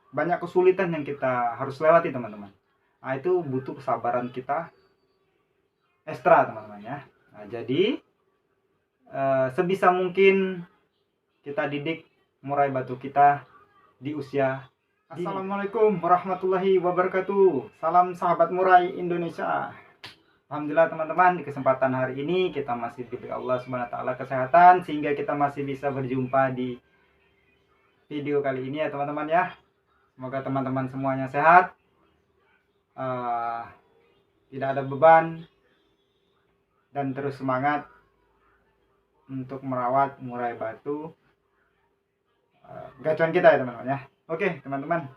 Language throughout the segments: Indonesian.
banyak kesulitan yang kita harus lewati teman-teman. Nah, itu butuh kesabaran kita ekstra teman-teman ya. Nah, jadi sebisa mungkin kita didik murai batu kita di usia dini. Assalamualaikum warahmatullahi wabarakatuh. Salam sahabat murai Indonesia. Alhamdulillah teman-teman, di kesempatan hari ini kita masih diberi Allah Subhanahu wa taala kesehatan sehingga kita masih bisa berjumpa di video kali ini ya teman-teman ya. Semoga teman-teman semuanya sehat, tidak ada beban, dan terus semangat untuk merawat murai batu gacuan kita ya teman-teman ya. Oke teman-teman,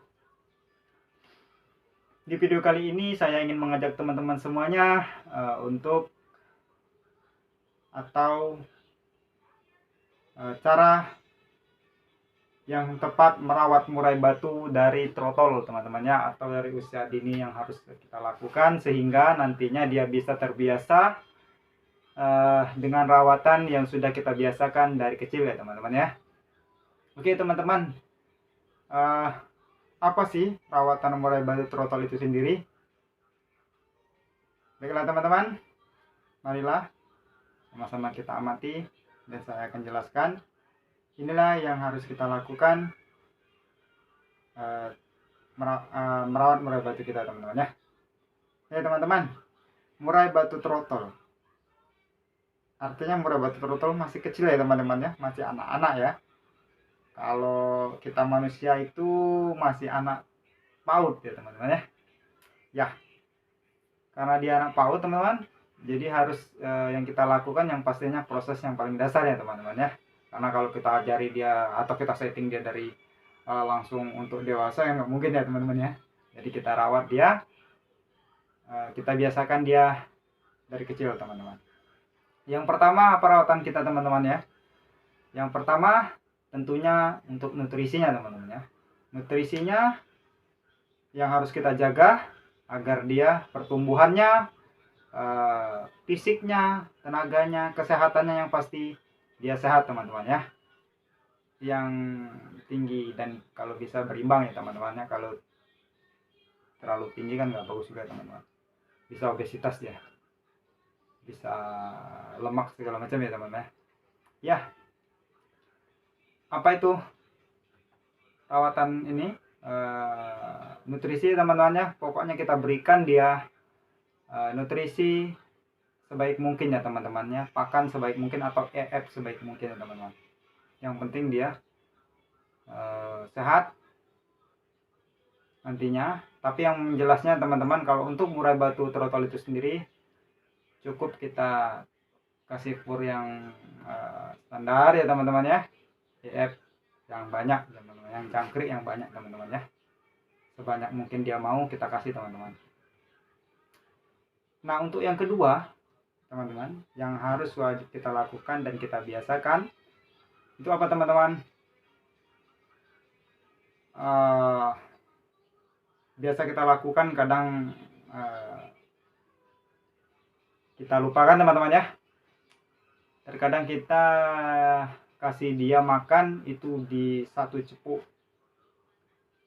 di video kali ini saya ingin mengajak teman-teman semuanya untuk cara yang tepat merawat murai batu dari trotol teman-teman ya, atau dari usia dini yang harus kita lakukan sehingga nantinya dia bisa terbiasa dengan rawatan yang sudah kita biasakan dari kecil ya teman-teman ya. Oke teman-teman, apa sih rawatan murai batu trotol itu sendiri? Baiklah teman-teman, marilah sama-sama kita amati dan saya akan jelaskan. Inilah yang harus kita lakukan merawat murai batu kita teman-teman ya. Oke teman-teman, murai batu trotol, artinya murai batu trotol masih kecil ya teman-teman ya, masih anak-anak ya. Kalau kita manusia itu masih anak PAUD ya teman-teman ya. Ya, karena dia anak PAUD teman-teman, jadi harus yang kita lakukan yang pastinya proses yang paling dasar ya teman-teman ya. Karena kalau kita ajari dia atau kita setting dia dari langsung untuk dewasa ya nggak mungkin ya teman-teman ya. Jadi kita rawat dia, kita biasakan dia dari kecil teman-teman. Yang pertama perawatan kita teman-teman ya. Yang pertama tentunya untuk nutrisinya teman-teman ya. Nutrisinya yang harus kita jaga agar dia pertumbuhannya, fisiknya, tenaganya, kesehatannya yang pasti dia sehat teman-teman ya, yang tinggi dan kalau bisa berimbang ya teman-teman ya. Kalau terlalu tinggi kan nggak bagus juga teman-teman, bisa obesitas ya, bisa lemak segala macam ya teman-teman ya. Apa itu rawatan ini? Nutrisi teman-teman ya, pokoknya kita berikan dia nutrisi sebaik mungkin ya teman-teman ya, pakan sebaik mungkin atau EF sebaik mungkin ya teman-teman. Yang penting dia sehat nantinya. Tapi yang jelasnya teman-teman, kalau untuk murai batu trotol itu sendiri cukup kita kasih pur yang standar ya teman-teman ya, EF yang banyak teman-teman, yang jangkrik yang banyak teman-teman ya, sebanyak mungkin dia mau kita kasih teman-teman. Nah untuk yang kedua teman-teman, yang harus wajib kita lakukan dan kita biasakan itu apa teman-teman? Biasa kita lakukan kadang kita lupakan teman-teman ya. Terkadang kita kasih dia makan itu di satu cepuk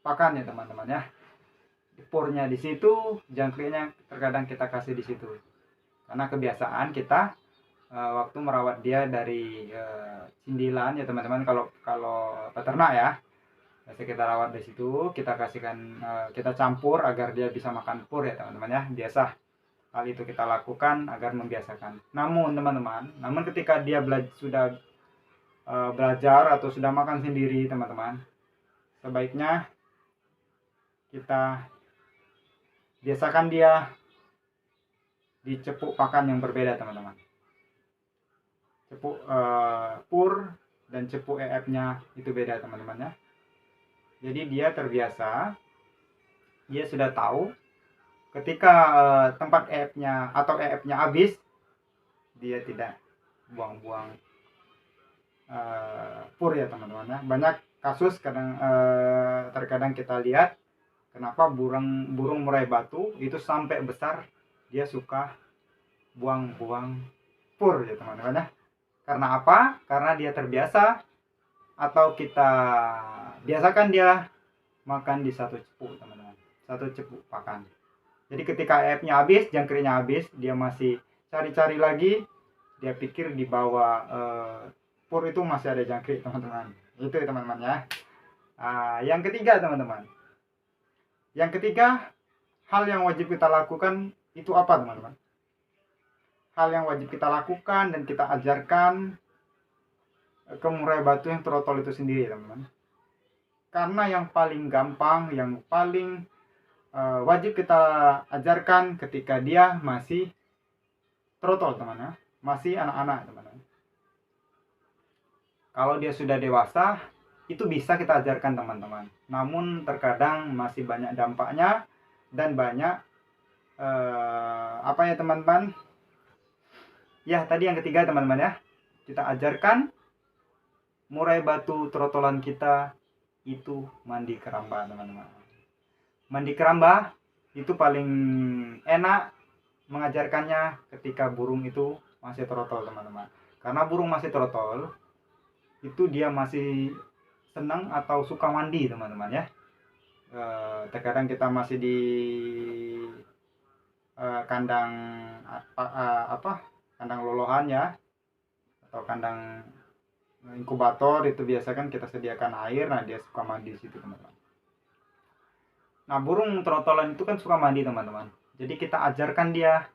pakan ya teman-teman ya. Purnya di situ, jangkriknya terkadang kita kasih di situ. Karena kebiasaan kita waktu merawat dia dari sindilan ya teman-teman, kalau peternak ya, biasa kita rawat di situ, kita kasihkan, kita campur agar dia bisa makan pur ya teman-teman ya. Biasa hal itu kita lakukan agar membiasakan. Namun teman-teman, ketika dia sudah belajar atau sudah makan sendiri teman-teman, sebaiknya kita biasakan dia di cepuk pakan yang berbeda teman-teman. Cepuk pur dan cepuk EF-nya itu beda teman-teman ya. Jadi dia terbiasa, dia sudah tahu ketika tempat EF-nya atau EF-nya habis, dia tidak buang-buang pur ya teman-teman ya. Banyak kasus terkadang kita lihat kenapa burung murai batu itu sampai besar dia suka buang-buang pur ya teman-teman ya. Karena apa? Karena dia terbiasa atau kita biasakan dia makan di satu cepuk teman-teman, satu cepuk pakan. Jadi ketika airnya habis, jangkriknya habis, dia masih cari-cari lagi, dia pikir di bawah pur itu masih ada jangkrik teman-teman. Itu ya teman-teman ya. Yang ketiga teman-teman, yang ketiga hal yang wajib kita lakukan itu apa teman-teman? Hal yang wajib kita lakukan dan kita ajarkan ke murai batu yang trotol itu sendiri teman-teman. Karena yang paling gampang, yang paling wajib kita ajarkan ketika dia masih trotol teman-teman, masih anak-anak teman-teman. Kalau dia sudah dewasa, itu bisa kita ajarkan teman-teman. Namun terkadang masih banyak dampaknya dan banyak apa ya teman-teman? Ya tadi yang ketiga teman-teman ya, kita ajarkan murai batu trotolan kita itu mandi keramba teman-teman. Mandi keramba itu paling enak mengajarkannya ketika burung itu masih trotol teman-teman. Karena burung masih trotol itu dia masih senang atau suka mandi teman-teman ya. Terkadang kita masih di kandang kandang lolohan ya, atau kandang inkubator, itu biasa kan kita sediakan air, nah dia suka mandi di situ teman-teman. Nah burung trotolan itu kan suka mandi teman-teman, jadi kita ajarkan dia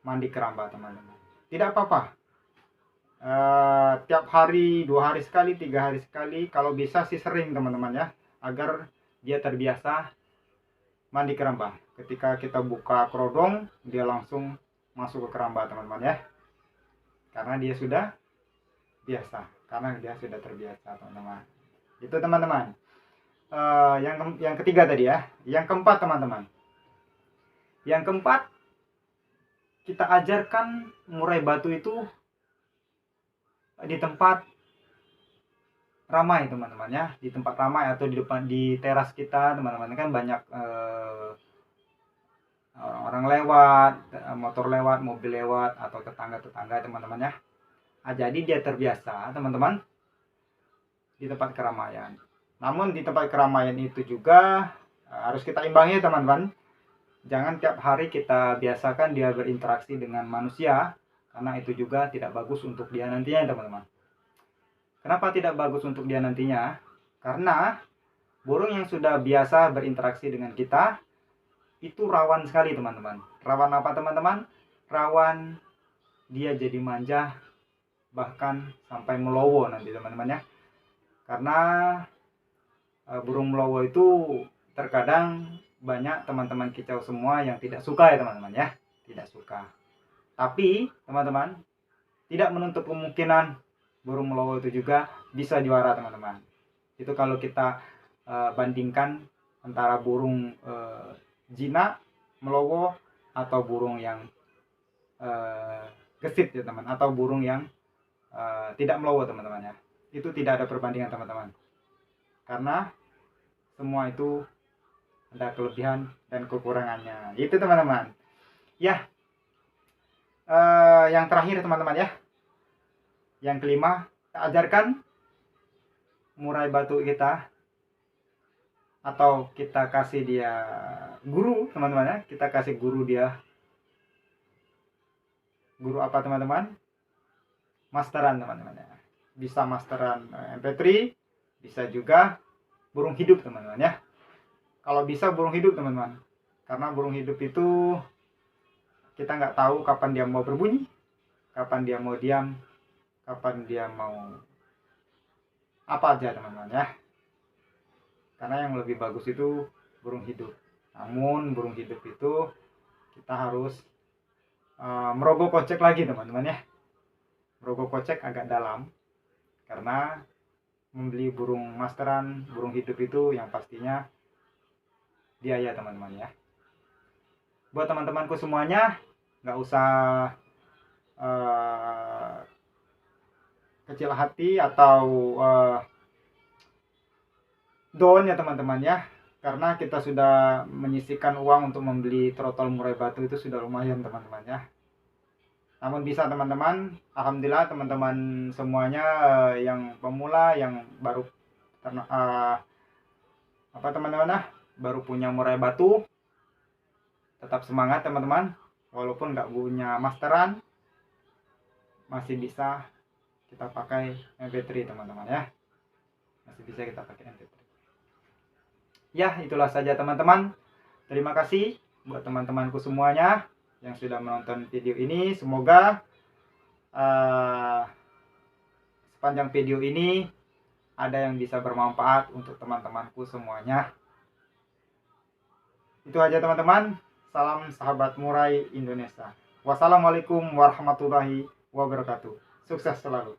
mandi keramba teman-teman. Tidak apa-apa, tiap hari, 2 hari sekali, 3 hari sekali, kalau bisa sih sering teman-teman ya, agar dia terbiasa mandi keramba. Ketika kita buka kerodong, dia langsung masuk ke keramba teman-teman ya, karena dia sudah biasa, karena dia sudah terbiasa teman-teman. Itu teman-teman. Yang ketiga tadi ya. Yang keempat teman-teman, yang keempat, kita ajarkan murai batu itu di tempat ramai teman-teman ya, di tempat ramai atau di depan, di teras kita teman-teman. Kan banyak orang lewat, motor lewat, mobil lewat, atau tetangga-tetangga teman-teman ya. Jadi dia terbiasa teman-teman di tempat keramaian. Namun di tempat keramaian itu juga harus kita imbangi teman-teman. Jangan tiap hari kita biasakan dia berinteraksi dengan manusia, karena itu juga tidak bagus untuk dia nantinya teman-teman. Kenapa tidak bagus untuk dia nantinya? Karena burung yang sudah biasa berinteraksi dengan kita itu rawan sekali teman-teman. Rawan apa teman-teman? Rawan dia jadi manja, bahkan sampai melowo nanti teman-teman ya. Karena burung melowo itu terkadang banyak teman-teman kicau semua yang tidak suka ya teman-teman ya, tidak suka. Tapi teman-teman, tidak menutup kemungkinan burung melowo itu juga bisa juara teman-teman. Itu kalau kita bandingkan antara burung jinak, melowo, atau burung yang gesit ya teman, atau burung yang tidak melowo teman-teman ya. Itu tidak ada perbandingan teman-teman, karena semua itu ada kelebihan dan kekurangannya. Itu teman-teman ya. Yang terakhir teman-teman ya, yang kelima, kita ajarkan murai batu kita, atau kita kasih dia guru teman-teman ya. Kita kasih guru dia. Guru apa teman-teman? Masteran teman-teman ya. Bisa masteran MP3, bisa juga burung hidup teman-teman ya. Kalau bisa burung hidup teman-teman, karena burung hidup itu kita nggak tahu kapan dia mau berbunyi, kapan dia mau diam, kapan dia mau apa aja teman-teman ya. Karena yang lebih bagus itu burung hidup. Namun burung hidup itu kita harus merogoh kocek lagi teman-teman ya. Merogoh kocek agak dalam, karena membeli burung masteran, burung hidup itu yang pastinya biaya teman-teman ya. Buat teman-temanku semuanya, nggak usah kecil hati atau down ya teman-teman ya, karena kita sudah menyisihkan uang untuk membeli trotol murai batu, itu sudah lumayan teman-teman ya. Namun bisa teman-teman, alhamdulillah teman-teman semuanya yang pemula, yang baru Apa teman-teman ya, baru punya murai batu, tetap semangat teman-teman. Walaupun nggak punya masteran, masih bisa kita pakai MP3 teman-teman ya. Masih bisa kita pakai MP3. Ya, itulah saja teman-teman. Terima kasih buat teman-temanku semuanya yang sudah menonton video ini. Semoga sepanjang video ini ada yang bisa bermanfaat untuk teman-temanku semuanya. Itu aja teman-teman. Salam sahabat murai Indonesia. Wassalamualaikum warahmatullahi wabarakatuh. Sukses selalu.